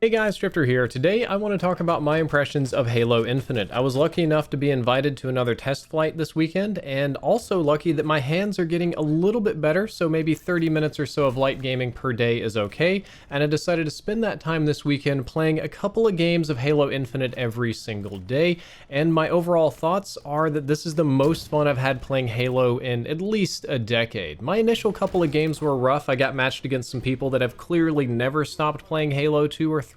Hey guys, Drifter here. Today I want to talk about my impressions of Halo Infinite. I was lucky enough to be invited to another test flight this weekend, and also lucky that my hands are getting a little bit better, so maybe 30 minutes or so of light gaming per day is okay, and I decided to spend that time this weekend playing a couple of games of Halo Infinite every single day, and my overall thoughts are that this is the most fun I've had playing Halo in at least a decade. My initial couple of games were rough. I got matched against some people that have clearly never stopped playing Halo 2 or 3,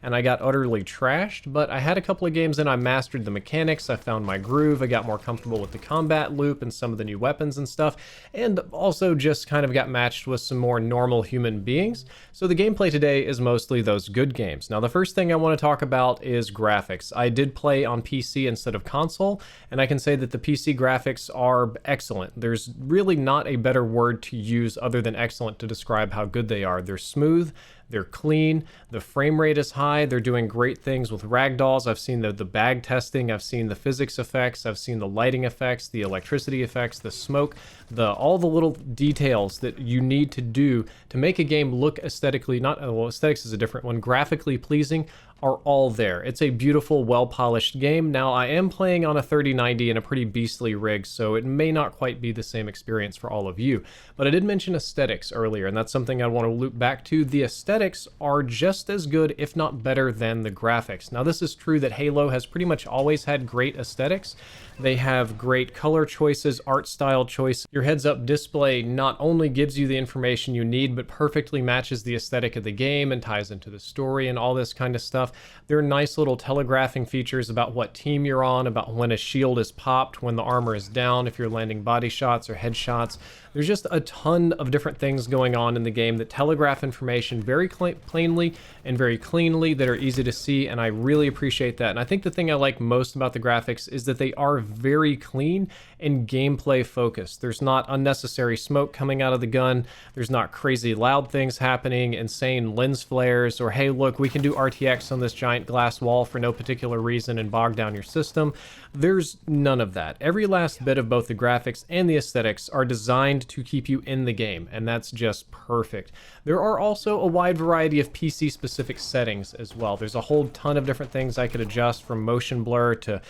and I got utterly trashed, but I had a couple of games and I mastered the mechanics, I found my groove, I got more comfortable with the combat loop and some of the new weapons and stuff, and also just kind of got matched with some more normal human beings. So the gameplay today is mostly those good games. Now the first thing I want to talk about is graphics. I did play on PC instead of console, and I can say that the PC graphics are excellent. There's really not a better word to use other than excellent to describe how good they are. They're smooth, they're clean, the frame rate is high, they're doing great things with ragdolls. I've seen the bag testing, I've seen the physics effects, I've seen the lighting effects, the electricity effects, the smoke, all the little details that you need to do to make a game look aesthetically, well, aesthetics is a different one, graphically pleasing, are all there. It's a beautiful, well-polished game. Now, I am playing on a 3090 in a pretty beastly rig, so it may not quite be the same experience for all of you. But I did mention aesthetics earlier, and that's something I want to loop back to. The aesthetics are just as good, if not better, than the graphics. Now, this is true that Halo has pretty much always had great aesthetics. They have great color choices, art style choice. Your heads-up display not only gives you the information you need, but perfectly matches the aesthetic of the game and ties into the story and all this kind of stuff. There are nice little telegraphing features about what team you're on, about when a shield is popped, when the armor is down, if you're landing body shots or headshots. There's just a ton of different things going on in the game that telegraph information very plainly and very cleanly, that are easy to see, and I really appreciate that. And I think the thing I like most about the graphics is that they are very clean and gameplay focused. There's not unnecessary smoke coming out of the gun, there's not crazy loud things happening, insane lens flares, or hey look, we can do RTX on this giant glass wall for no particular reason and bog down your system. There's none of that. Every last bit of both the graphics and the aesthetics are designed to keep you in the game, and that's just perfect. There are also a wide variety of PC specific settings as well. There's a whole ton of different things I could adjust, from motion blur to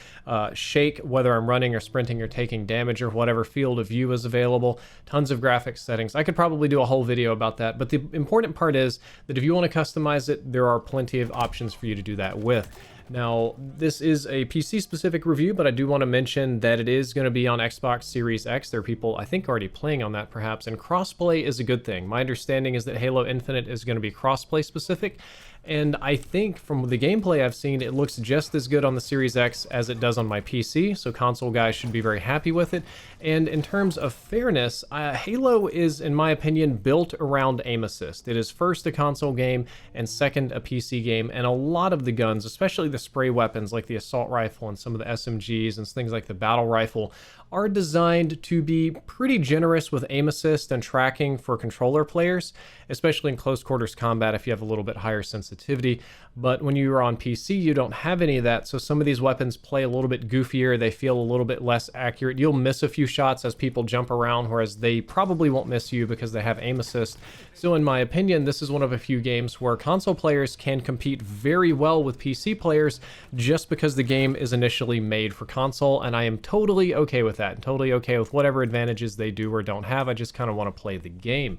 shake, whether I'm running or sprinting or taking damage, or whatever field of view is available. Tons of graphics settings. I could probably do a whole video about that, but the important part is that if you want to customize it, there are plenty of options for you to do that with. Now, this is a PC-specific review, but I do want to mention that it is going to be on Xbox Series X. There are people, I think, already playing on that, perhaps, and crossplay is a good thing. My understanding is that Halo Infinite is going to be crossplay-specific, and I think from the gameplay I've seen, it looks just as good on the Series X as it does on my PC, so console guys should be very happy with it. And in terms of fairness, Halo is, in my opinion, built around aim assist. It is first a console game, and second a PC game, and a lot of the guns, especially the spray weapons like the assault rifle and some of the SMGs and things like the battle rifle, are designed to be pretty generous with aim assist and tracking for controller players, especially in close quarters combat if you have a little bit higher sensitivity. But when you are on PC, you don't have any of that, so some of these weapons play a little bit goofier, they feel a little bit less accurate. You'll miss a few shots as people jump around, whereas they probably won't miss you because they have aim assist. So in my opinion, this is one of a few games where console players can compete very well with PC players just because the game is initially made for console, and I am totally okay with that, and totally okay with whatever advantages they do or don't have. I just kind of want to play the game.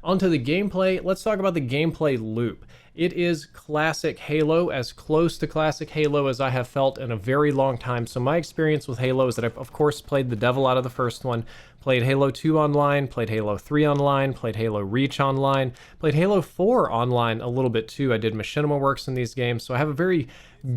Onto the gameplay, let's talk about the gameplay loop. It is classic Halo, as close to classic Halo as I have felt in a very long time. So my experience with Halo is that I've, of course, played the devil out of the first one, played Halo 2 online, played Halo 3 online, played Halo Reach online, played Halo 4 online a little bit too. I did machinima works in these games, so I have a very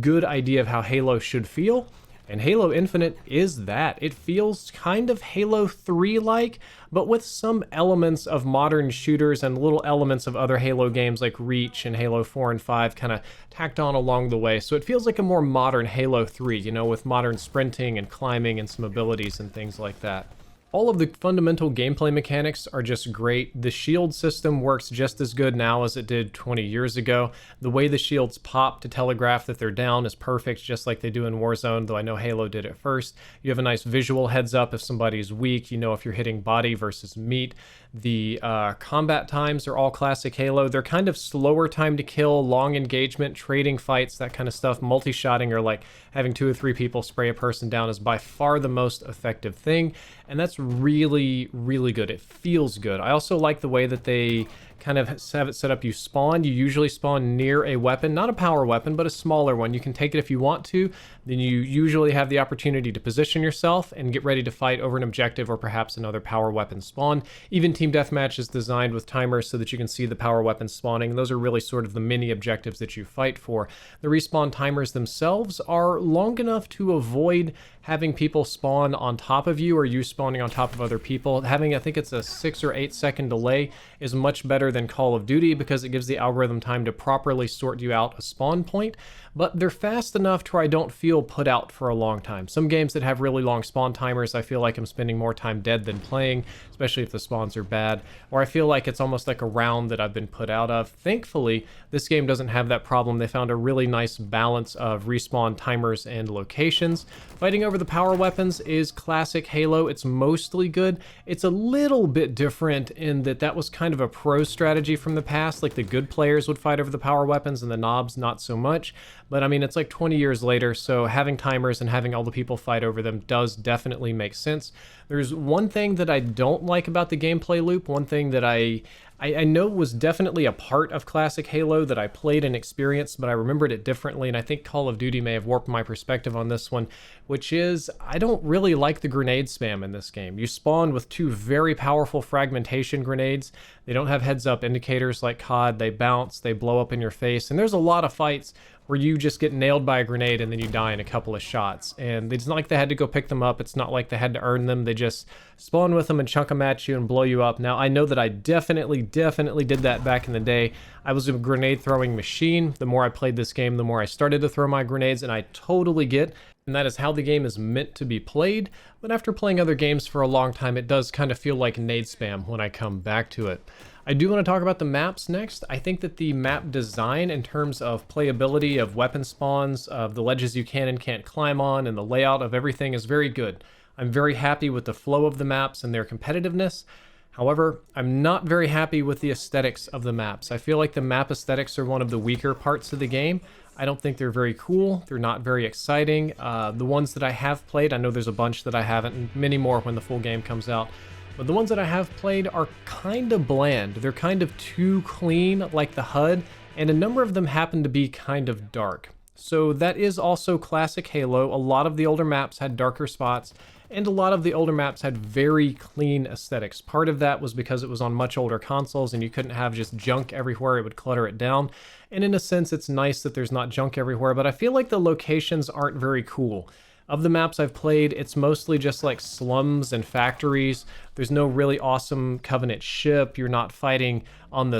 good idea of how Halo should feel. And Halo Infinite is that. It feels kind of Halo 3-like, but with some elements of modern shooters and little elements of other Halo games like Reach and Halo 4 and 5 kind of tacked on along the way. So it feels like a more modern Halo 3, you know, with modern sprinting and climbing and some abilities and things like that. All of the fundamental gameplay mechanics are just great. The shield system works just as good now as it did 20 years ago. The way the shields pop to telegraph that they're down is perfect, just like they do in Warzone, though I know Halo did it first. You have a nice visual heads up if somebody's weak, you know if you're hitting body versus meat. The combat times are all classic Halo. They're kind of slower time to kill, long engagement, trading fights, that kind of stuff. Multi-shotting, or like having 2 or 3 people spray a person down, is by far the most effective thing. And that's really, really good. It feels good. I also like the way that they kind of have it set up. You usually spawn near a weapon, not a power weapon, but a smaller one. You can take it if you want to. Then you usually have the opportunity to position yourself and get ready to fight over an objective or perhaps another power weapon spawn. Even Team Deathmatch is designed with timers so that you can see the power weapons spawning. Those are really sort of the mini objectives that you fight for. The respawn timers themselves are long enough to avoid having people spawn on top of you or you spawning on top of other people. Having, I think it's a 6 or 8 second delay, is much better than Call of Duty because it gives the algorithm time to properly sort you out a spawn point. But they're fast enough to where I don't feel put out for a long time. Some games that have really long spawn timers, I feel like I'm spending more time dead than playing, especially if the spawns are bad, or I feel like it's almost like a round that I've been put out of. Thankfully, this game doesn't have that problem. They found a really nice balance of respawn timers and locations. Fighting over the power weapons is classic Halo. It's mostly good. It's a little bit different in that that was kind of a pro strategy from the past. Like the good players would fight over the power weapons and the knobs not so much. But I mean, it's like 20 years later, so having timers and having all the people fight over them does definitely make sense. There's one thing that I don't like about the gameplay loop, one thing that I know was definitely a part of classic Halo that I played and experienced, but I remembered it differently, and I think Call of Duty may have warped my perspective on this one, which is I don't really like the grenade spam in this game. You spawn with 2 very powerful fragmentation grenades. They don't have heads-up indicators like CoD. They bounce, they blow up in your face, and there's a lot of fights where you just get nailed by a grenade and then you die in a couple of shots. And it's not like they had to go pick them up. It's not like they had to earn them. They just spawn with them and chunk them at you and blow you up. Now, I know that I definitely did that back in the day. I was a grenade throwing machine. The more I played this game, the more I started to throw my grenades, and I totally get, and that is how the game is meant to be played. But after playing other games for a long time, it does kind of feel like nade spam when I come back to it. I do want to talk about the maps next. I think that the map design in terms of playability, of weapon spawns, of the ledges you can and can't climb on, and the layout of everything is very good. I'm very happy with the flow of the maps and their competitiveness. However, I'm not very happy with the aesthetics of the maps. I feel like the map aesthetics are one of the weaker parts of the game. I don't think they're very cool. They're not very exciting. The ones that I have played, I know there's a bunch that I haven't, and many more when the full game comes out. But the ones that I have played are kind of bland. They're kind of too clean, like the HUD, and a number of them happen to be kind of dark. So that is also classic Halo. A lot of the older maps had darker spots, and a lot of the older maps had very clean aesthetics. Part of that was because it was on much older consoles and you couldn't have just junk everywhere, it would clutter it down. And in a sense, it's nice that there's not junk everywhere, but I feel like the locations aren't very cool. Of the maps I've played, it's mostly just like slums and factories. There's no really awesome Covenant ship. You're not fighting on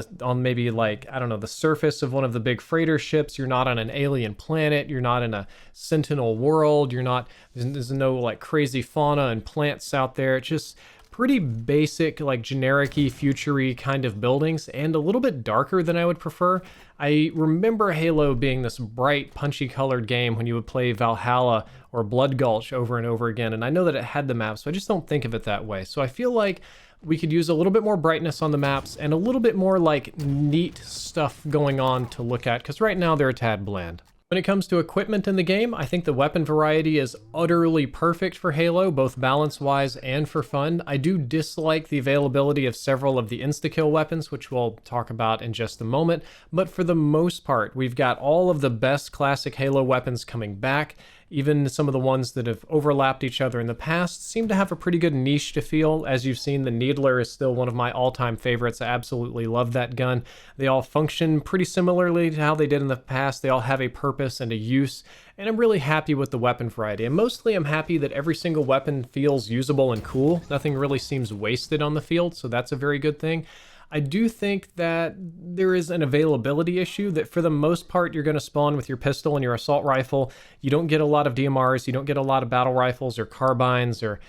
maybe like, I don't know, the surface of one of the big freighter ships. You're not on an alien planet. You're not in a Sentinel world. There's no like crazy fauna and plants out there. It's just pretty basic, like generic-y, future-y kind of buildings, and a little bit darker than I would prefer. I remember Halo being this bright, punchy-colored game when you would play Valhalla or Blood Gulch over and over again, and I know that it had the maps, so I just don't think of it that way. So I feel like we could use a little bit more brightness on the maps and a little bit more like neat stuff going on to look at, because right now they're a tad bland. When it comes to equipment in the game, I think the weapon variety is utterly perfect for Halo, both balance-wise and for fun. I do dislike the availability of several of the insta-kill weapons, which we'll talk about in just a moment, but for the most part, we've got all of the best classic Halo weapons coming back. Even some of the ones that have overlapped each other in the past seem to have a pretty good niche to feel. As you've seen, the Needler is still one of my all-time favorites. I absolutely love that gun. They all function pretty similarly to how they did in the past. They all have a purpose and a use, and I'm really happy with the weapon variety. And mostly I'm happy that every single weapon feels usable and cool. Nothing really seems wasted on the field, so that's a very good thing. I do think that there is an availability issue that for the most part, you're going to spawn with your pistol and your assault rifle. You don't get a lot of DMRs, you don't get a lot of battle rifles or carbines or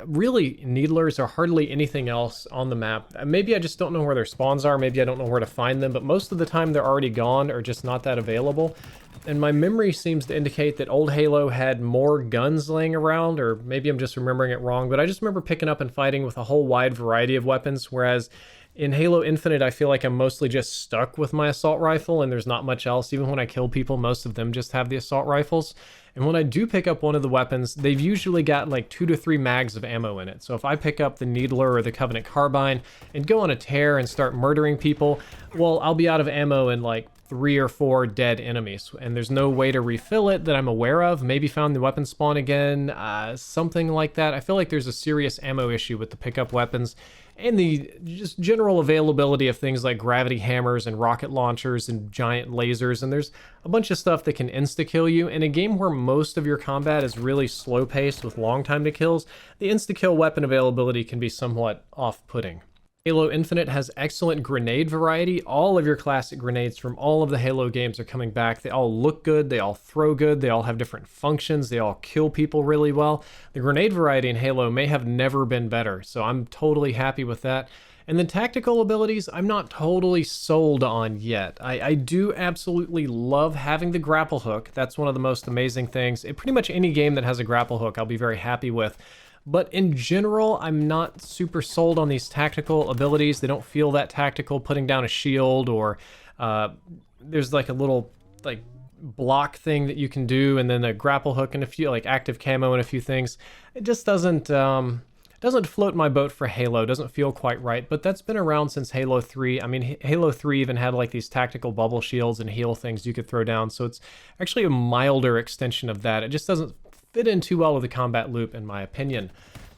really needlers or hardly anything else on the map. Maybe I just don't know where their spawns are, maybe I don't know where to find them, but most of the time they're already gone or just not that available. And my memory seems to indicate that old Halo had more guns laying around, or maybe I'm just remembering it wrong, but I just remember picking up and fighting with a whole wide variety of weapons, whereas in Halo Infinite, I feel like I'm mostly just stuck with my assault rifle and there's not much else. Even when I kill people, most of them just have the assault rifles. And when I do pick up one of the weapons, they've usually got like 2 to 3 mags of ammo in it. So if I pick up the Needler or the Covenant Carbine and go on a tear and start murdering people, well, I'll be out of ammo in like 3 or 4 dead enemies. And there's no way to refill it that I'm aware of. Maybe found the weapon spawn again, something like that. I feel like there's a serious ammo issue with the pickup weapons and the just general availability of things like gravity hammers and rocket launchers and giant lasers. And there's a bunch of stuff that can insta-kill you. In a game where most of your combat is really slow-paced with long time to kills, the insta-kill weapon availability can be somewhat off-putting. Halo Infinite has excellent grenade variety. All of your classic grenades from all of the Halo games are coming back. They all look good, they all throw good, they all have different functions, they all kill people really well. The grenade variety in Halo may have never been better, so I'm totally happy with that. And the tactical abilities, I'm not totally sold on yet. I do absolutely love having the grapple hook. That's one of the most amazing things. Pretty much any game that has a grapple hook, I'll be very happy with. But in general, I'm not super sold on these tactical abilities. They don't feel that tactical. Putting down a shield, or there's like a little like block thing that you can do, and then a grapple hook and a few like active camo and a few things. It just doesn't float my boat for Halo. Doesn't feel quite right. But that's been around since Halo 3. I mean, Halo 3 even had like these tactical bubble shields and heal things you could throw down. So it's actually a milder extension of that. It just doesn't fit in too well with the combat loop, in my opinion.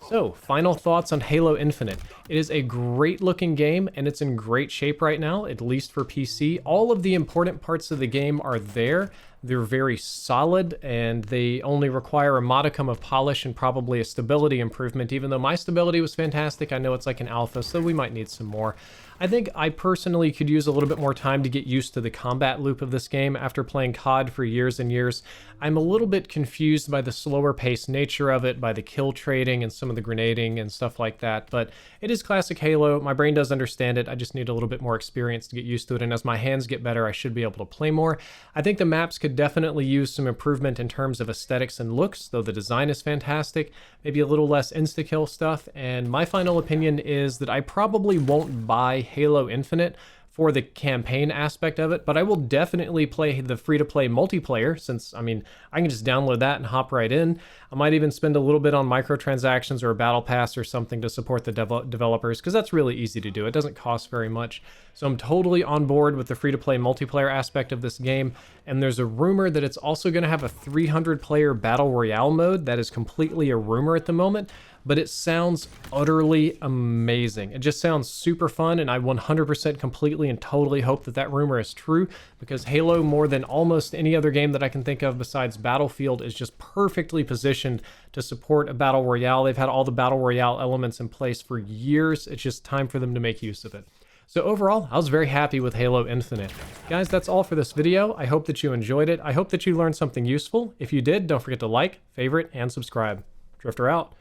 So, final thoughts on Halo Infinite. It is a great looking game, and it's in great shape right now, at least for PC. All of the important parts of the game are there. They're very solid, and they only require a modicum of polish and probably a stability improvement. Even though my stability was fantastic, I know it's like an alpha, so we might need some more. I think I personally could use a little bit more time to get used to the combat loop of this game after playing CoD for years and years. I'm a little bit confused by the slower paced nature of it, by the kill trading and some of the grenading and stuff like that, but it is classic Halo. My brain does understand it. I just need a little bit more experience to get used to it, and as my hands get better, I should be able to play more. I think the maps could definitely use some improvement in terms of aesthetics and looks, though the design is fantastic. Maybe a little less insta-kill stuff, and my final opinion is that I probably won't buy Halo Infinite for the campaign aspect of it, but I will definitely play the free-to-play multiplayer, since, I mean, I can just download that and hop right in. I might even spend a little bit on microtransactions or a battle pass or something to support the developers, because that's really easy to do. It doesn't cost very much. So I'm totally on board with the free-to-play multiplayer aspect of this game, and there's a rumor that it's also going to have a 300-player Battle Royale mode. That is completely a rumor at the moment, but it sounds utterly amazing. It just sounds super fun, and I 100% completely and totally hope that that rumor is true, because Halo, more than almost any other game that I can think of besides Battlefield, is just perfectly positioned to support a Battle Royale. They've had all the Battle Royale elements in place for years. It's just time for them to make use of it. So overall, I was very happy with Halo Infinite. Guys, that's all for this video. I hope that you enjoyed it. I hope that you learned something useful. If you did, don't forget to like, favorite, and subscribe. Drifter out.